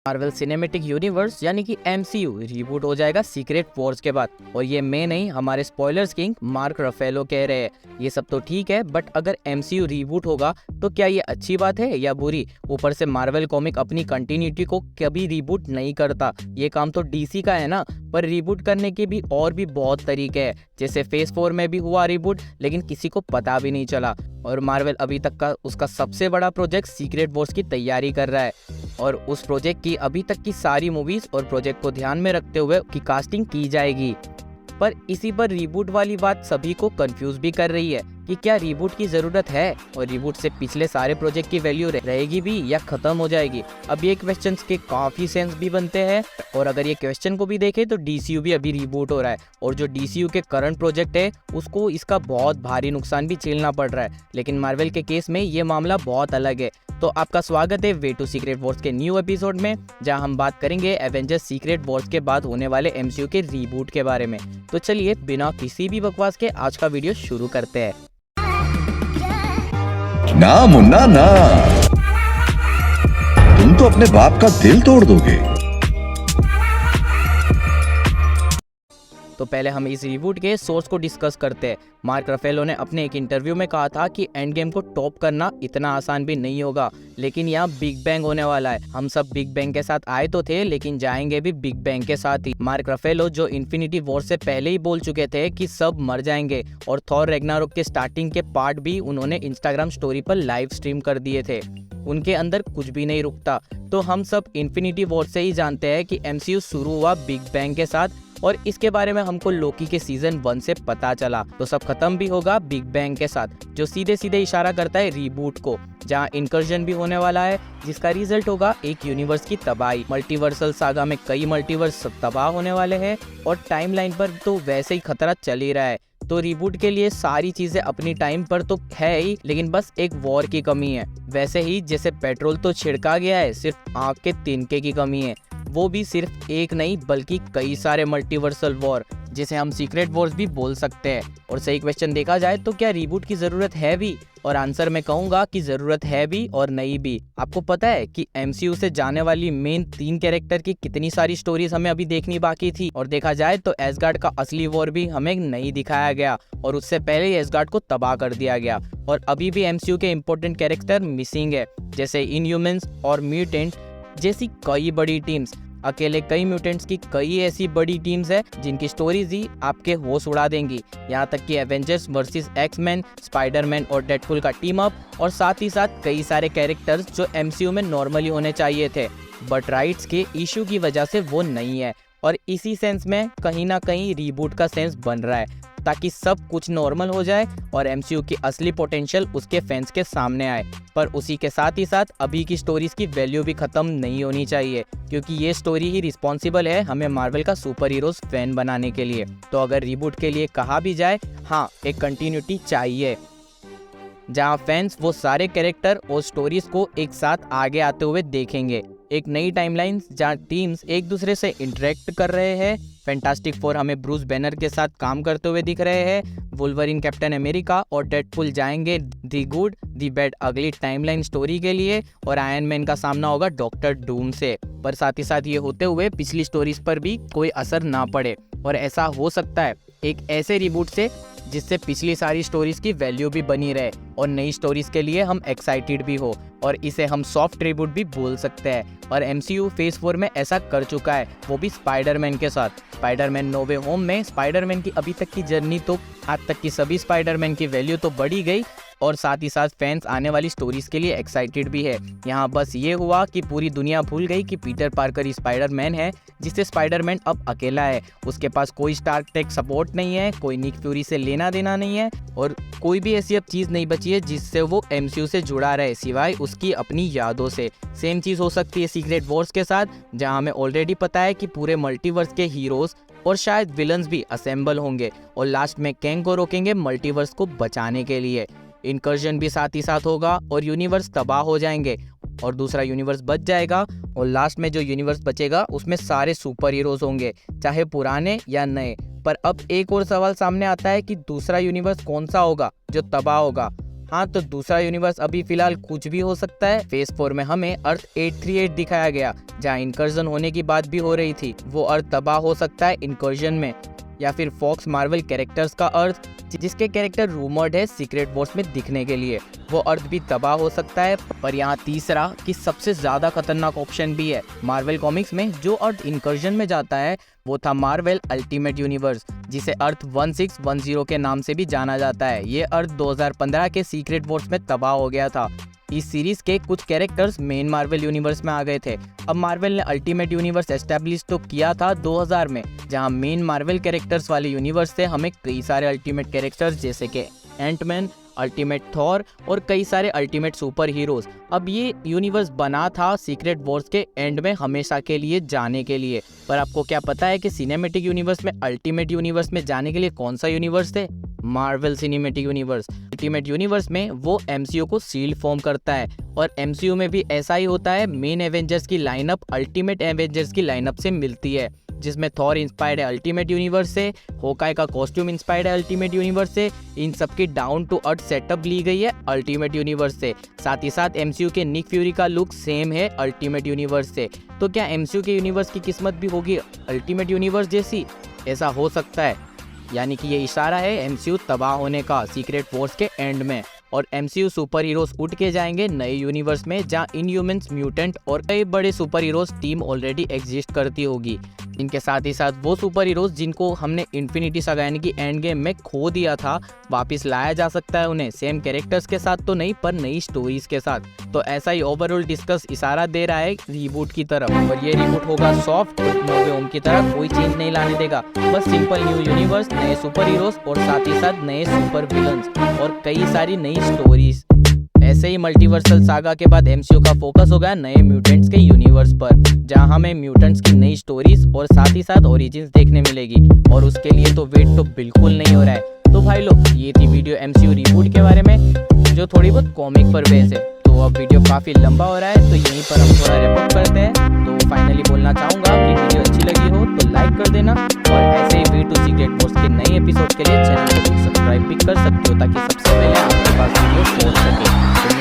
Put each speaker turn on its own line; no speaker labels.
Marvel cinematic universe यानी कि MCU reboot हो जाएगा सीक्रेट वॉर्स के बाद। और ये मैं नहीं, हमारे स्पॉयलर्स किंग मार्क रफेलो कह रहे हैं। ये सब तो ठीक है, बट अगर MCU रिबूट होगा तो क्या ये अच्छी बात है या बुरी? ऊपर से मार्वल कॉमिक अपनी कंटिन्यूटी को कभी रिबूट नहीं करता, ये काम तो DC का है ना। पर रिबूट करने के भी और भी बहुत तरीके हैं, जैसे फेज 4 में भी हुआ रिबूट, लेकिन किसी को पता भी नहीं चला। और मार्वल अभी तक का उसका सबसे बड़ा प्रोजेक्ट सीक्रेट वॉर्स की तैयारी कर रहा है, और उस प्रोजेक्ट की अभी तक की सारी मूवीज और प्रोजेक्ट को ध्यान में रखते हुए की कास्टिंग की जाएगी। पर इसी पर रिबूट वाली बात सभी को कंफ्यूज भी कर रही है कि क्या रिबूट की जरूरत है, और रिबूट से पिछले सारे प्रोजेक्ट की वैल्यू रहेगी भी या खत्म हो जाएगी। अब ये क्वेश्चंस के काफी सेंस भी बनते हैं, और अगर ये क्वेश्चन को भी देखें तो DCU भी अभी रिबूट हो रहा है, और जो DCU के करंट प्रोजेक्ट है उसको इसका बहुत भारी नुकसान भी झेलना पड़ रहा है। लेकिन मार्वल के केस में ये मामला बहुत अलग है। तो आपका स्वागत है वे टू सीक्रेट वॉर्स के न्यू एपिसोड में, जहां हम बात करेंगे एवेंजर्स सीक्रेट वॉर्स के बाद होने वाले MCU के रिबूट के बारे में। तो चलिए बिना किसी भी बकवास के आज का वीडियो शुरू करते हैं।
ना मुन्ना ना, तुम तो अपने बाप का दिल तोड़ दोगे।
तो पहले हम इस रिबूट के सोर्स को डिस्कस करते हैं। मार्क रफेलो ने अपने एक इंटरव्यू में कहा था कि एंड गेम को टॉप करना इतना आसान भी नहीं होगा, लेकिन यहाँ बिग बैंग होने वाला है। हम सब बिग बैंग के साथ आए तो थे, लेकिन जाएंगे भी बिग बैंग के साथ ही। मार्क रफेलो जो इन्फिनिटी वॉर से पहले ही बोल चुके थे कि सब मर जाएंगे, और थॉर रैग्नारोक के स्टार्टिंग के पार्ट भी उन्होंने इंस्टाग्राम स्टोरी पर लाइव स्ट्रीम कर दिए थे। उनके अंदर कुछ भी नहीं रुकता। तो हम सब इन्फिनिटी वॉर से ही जानते हैं कि MCU शुरू हुआ बिग बैंग के साथ, और इसके बारे में हमको लोकी के सीजन 1 से पता चला। तो सब खत्म भी होगा बिग बैंग के साथ, जो सीधे सीधे इशारा करता है रिबूट को, जहां इंकर्जन भी होने वाला है, जिसका रिजल्ट होगा एक यूनिवर्स की तबाही। मल्टीवर्सल सागा में कई मल्टीवर्स तबाह होने वाले हैं, और टाइमलाइन पर तो वैसे ही खतरा चल ही रहा है। तो रिबूट के लिए सारी चीजें अपनी टाइम पर तो है ही, लेकिन बस एक वॉर की कमी है। वैसे ही जैसे पेट्रोल तो छिड़का गया है, सिर्फ आग के तिनके की कमी है। वो भी सिर्फ एक नहीं बल्कि कई सारे मल्टीवर्सल वॉर, जिसे हम सीक्रेट वॉर्स भी बोल सकते हैं। और सही क्वेश्चन देखा जाए तो क्या रिबूट की जरूरत है भी? और आंसर मैं कहूंगा कि जरूरत है भी और नहीं भी। आपको पता है कि MCU से जाने वाली मेन 3 कैरेक्टर की कितनी सारी स्टोरीज हमें अभी देखनी बाकी थी। और देखा जाए तो एसगार्ड का असली वॉर भी हमें नहीं दिखाया गया, और उससे पहले ही एसगार्ड को तबाह कर दिया गया। और अभी भी MCU के इंपॉर्टेंट कैरेक्टर मिसिंग है, जैसे इनह्यूमंस और म्यूटेंट जैसी कई बड़ी टीम्स। अकेले कई म्यूटेंट्स की कई ऐसी बड़ी टीम्स है जिनकी स्टोरीज ही आपके होश उड़ा देंगी। यहाँ तक कि एवेंजर्स वर्सेस एक्समैन, स्पाइडरमैन और डेडपुल का टीम अप, और साथ ही साथ कई सारे कैरेक्टर्स जो MCU में नॉर्मली होने चाहिए थे, बट राइट्स के इशू की वजह से वो नहीं है। और इसी सेंस में कहीं ना कहीं रिबूट का सेंस बन रहा है, ताकि सब कुछ नॉर्मल हो जाए और MCU की असली पोटेंशियल उसके फैंस के सामने आए। पर उसी के साथ ही साथ अभी की स्टोरीज की वैल्यू भी खत्म नहीं होनी चाहिए, क्योंकि ये स्टोरी ही रिस्पॉन्सिबल है हमें मार्वल का सुपर हीरोज फैन बनाने के लिए। तो अगर रिबूट के लिए कहा भी जाए, हाँ, एक कंटिन्यूटी चाहिए, जहाँ फैंस वो सारे कैरेक्टर और स्टोरीज को एक साथ आगे आते हुए देखेंगे। एक नई टाइमलाइन जहाँ टीम्स एक दूसरे से इंटरेक्ट कर रहे हैं। फैंटास्टिक फोर हमें ब्रूस बैनर के साथ काम करते हुए दिख रहे हैं। वुल्वरीन, कैप्टन अमेरिका और डेडपुल जाएंगे दी गुड दी बैड अगली टाइमलाइन स्टोरी के लिए, और आयरन मैन का सामना होगा डॉक्टर डूम से। पर साथ ही साथ ये होते हुए पिछली स्टोरीज पर भी कोई असर ना पड़े, और ऐसा हो सकता है एक ऐसे रिबूट से जिससे पिछली सारी स्टोरीज की वैल्यू भी बनी रहे, और नई स्टोरीज के लिए हम एक्साइटेड भी हो, और इसे हम सॉफ्ट रिबूट भी बोल सकते हैं। और MCU फेज 4 में ऐसा कर चुका है, वो भी स्पाइडरमैन के साथ। स्पाइडरमैन नो वे होम में स्पाइडरमैन की अभी तक की जर्नी, तो आज तक की सभी स्पाइडरमैन की वैल्यू तो बढ़ी गई, और साथ ही साथ फैंस आने वाली स्टोरीज के लिए एक्साइटेड भी है। यहाँ बस ये हुआ कि पूरी दुनिया भूल गई कि पीटर पार्कर ही स्पाइडरमैन है, जिससे स्पाइडरमैन अब अकेला है। उसके पास कोई स्टार टेक सपोर्ट नहीं है, कोई निक फ्यूरी से लेना देना नहीं है, और कोई भी ऐसी अब चीज नहीं बची है जिससे वो MCU से जुड़ा रहे, सिवाय उसकी अपनी यादों से। सेम चीज हो सकती है सीक्रेट वॉर्स के साथ, जहाँ हमें ऑलरेडी पता है कि पूरे मल्टीवर्स के हीरोज और शायद विलन्स भी असेंबल होंगे, और लास्ट में कैंग को रोकेंगे मल्टीवर्स को बचाने के लिए। इनकर्जन भी साथ ही साथ होगा, और यूनिवर्स तबाह हो जाएंगे, और दूसरा यूनिवर्स बच जाएगा, और लास्ट में जो यूनिवर्स बचेगा उसमें सारे सुपर हीरोज होंगे, चाहे पुराने या नए। पर अब एक और सवाल सामने आता है कि दूसरा यूनिवर्स कौन सा होगा जो तबाह होगा? हाँ, तो दूसरा यूनिवर्स अभी फिलहाल कुछ भी हो सकता है। फेज 4 में हमें अर्थ 838 दिखाया गया, जहाँ इनकर्जन होने की बात भी हो रही थी। वो अर्थ तबाह हो सकता है इनकर्जन में, या फिर फॉक्स मार्वल कैरेक्टर्स का अर्थ, जिसके कैरेक्टर रूमर्ड है सीक्रेट वॉर्स में दिखने के लिए, वो अर्थ भी तबाह हो सकता है। पर यहाँ तीसरा कि सबसे ज्यादा खतरनाक ऑप्शन भी है। मार्वल कॉमिक्स में जो अर्थ इनकर्जन में जाता है वो था मार्वल अल्टीमेट यूनिवर्स, जिसे अर्थ 1610 के नाम से भी जाना जाता है। ये अर्थ 2015 के सीक्रेट वॉर्स में तबाह हो गया था। इस सीरीज के कुछ कैरेक्टर्स मेन मार्वल यूनिवर्स में आ गए थे। अब मार्वल ने अल्टीमेट यूनिवर्स एस्टेब्लिश तो किया था 2000 में, जहां मेन मार्वल कैरेक्टर्स वाले यूनिवर्स से हमें कई सारे अल्टीमेट कैरेक्टर्स जैसे कि एंटमैन, अल्टीमेट थॉर और कई सारे अल्टीमेट सुपर हीरोज। अब ये यूनिवर्स बना था सीक्रेट वॉर्स के एंड में हमेशा के लिए जाने के लिए। पर आपको क्या पता है कि सिनेमैटिक यूनिवर्स में अल्टीमेट यूनिवर्स में जाने के लिए कौन सा यूनिवर्स है? Marvel cinematic universe. Ultimate universe में वो एमसीयू को सील्ड फॉर्म करता है, और एमसीयू में भी ऐसा ही होता है। मेन एवेंजर्स की लाइनअप अल्टीमेट एवेंजर्स की लाइनअप से मिलती है, जिसमें थॉर इंस्पायर्ड है अल्टीमेट यूनिवर्स से, होकाई का कॉस्ट्यूम इंस्पायर्ड है अल्टीमेट यूनिवर्स से। इन सब की डाउन टू अर्थ सेटअप ली गई है अल्टीमेट यूनिवर्स से। साथ ही साथ एमसीयू के निक फ्यूरी का लुक सेम है अल्टीमेट यूनिवर्स से। तो क्या एमसीयू के यूनिवर्स की किस्मत भी होगी अल्टीमेट यूनिवर्स जैसी? ऐसा हो सकता है, यानी कि ये इशारा है एमसीयू तबाह होने का सीक्रेट वॉर्स के एंड में, और एमसीयू सुपर हीरोज उठ के जाएंगे नए यूनिवर्स में, जहां इनह्यूमन्स, म्यूटेंट और कई बड़े super heroes team already exist करती होगी। इनके साथ ही साथ वो सुपर हीरोज जिनको हमने इन्फिनिटी सागा यानी कि एंड गेम में खो दिया था, वापस लाया जा सकता है उन्हें, सेम कैरेक्टर्स के साथ तो नहीं पर नई स्टोरीज के साथ। तो ऐसा ही ओवरऑल डिस्कस इशारा दे रहा है रीबूट की तरफ, और ये रीबूट होगा सॉफ्ट नोवे होम की तरफ, कोई चेंज नहीं लाने देगा। बस सिंपल न्यू यूनिवर्स, नए सुपर हीरोज और साथ ही साथ नए सुपर विलन्स और कई सारी नई स्टोरीज। ऐसे ही मल्टीवर्सल सागा के बाद एमसीयू का फोकस होगा नए म्यूटेंट्स के यूनिवर्स पर, जहां हमें म्यूटेंट्स की नई स्टोरीज और साथ ही साथ ओरिजिन्स देखने मिलेगी, और उसके लिए तो वेट तो बिल्कुल नहीं हो रहा है। तो भाई लोग, ये थी वीडियो एमसीयू रिबूट के बारे में, जो थोड़ी बहुत कॉमिक पर बेस है। तो अब वीडियो काफी लंबा हो रहा है, तो यहीं पर हम थोड़ा रैप अप करते हैं। तो फाइनली बोलना चाहूंगा कि वीडियो अच्छी लगी हो तो लाइक कर देना, और ऐसे ही V2 सीक्रेट वॉर्स के नए एपिसोड के लिए चैनल को सब्सक्राइब भी कर सकते हो, ताकि सबसे पहले आपके पास वीडियो पहुंच सके।